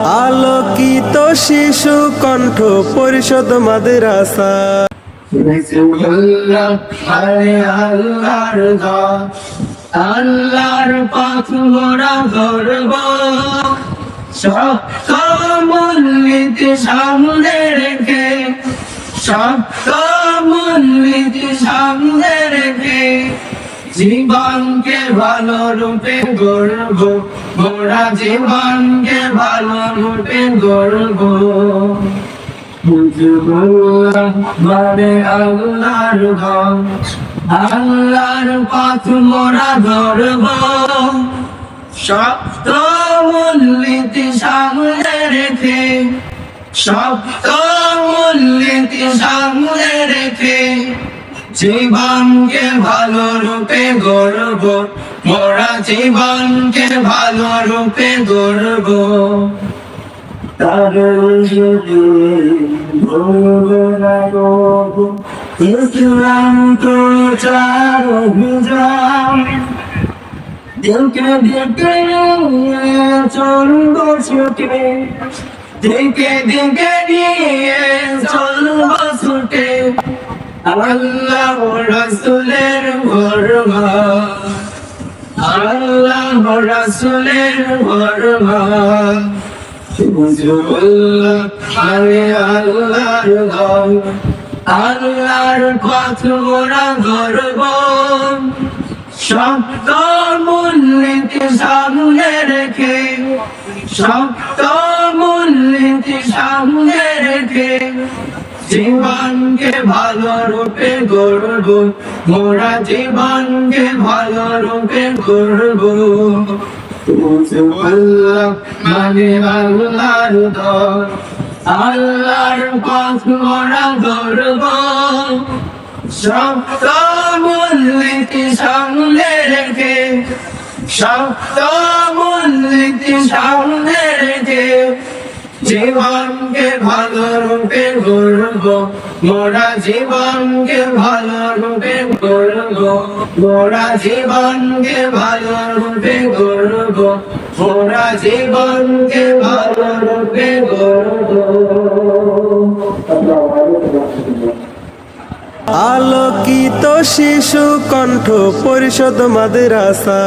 আলোকিত শিশু কণ্ঠ পরিষদ মাদ্রাসা। আল্লাহর পথ মোরা ধরব, সত্য মূলনীতি সামনে রেখে, সত্য মূলনীতি সামনে রেখে জীবনকে ভালো রূপে গড়ব, মোরা জীবনকে ভালো রূপে গড়ব। মানে আল্লাহর ঘর, আল্লাহর পথ মোরা ধরব, সত্য মূলনীতি সামনে রেখে, সত্য মূলনীতি সামনে রেখে জীবনকে ভালো রূপে গড়ব, মোরা জীবনকে ভালো রূপে গড়ব। তার ইসলাম প্রচার অভিযান দিকে দিকে চলব ছুটে, দিকে দিকে নিয়ে চলব ছুটে আল্লাহ রাসূলের ফরমান, আল্লাহ রাসূলের ফরমান। আল্লাহর ঘর, আল্লাহর পথ মোরা ধরব, সত্য মূলনীতি সামনে রেখে, সত্য মূলনীতি সামনে রেখে জীবনকে ভালো রূপে গড়ব, মোরা জীবনকে ভালো রূপে গড়ব। মানে আল্লাহর ঘর, আল্লাহর পথ মোরা ধরব, সত্য মূলনীতি সামনে রেখে, সত্য মূলনীতি সামনে রেখে জীবনকে ভালো রূপে গড়ব, মোরা জীবনকে ভালো রূপে গড়ব, মোরা জীবনকে ভালো রূপে গড়ব, মোরা জীবনকে ভালো রূপে গড়ব। আলোকিত শিশু কণ্ঠ পরিষদ মাদ্রাসা।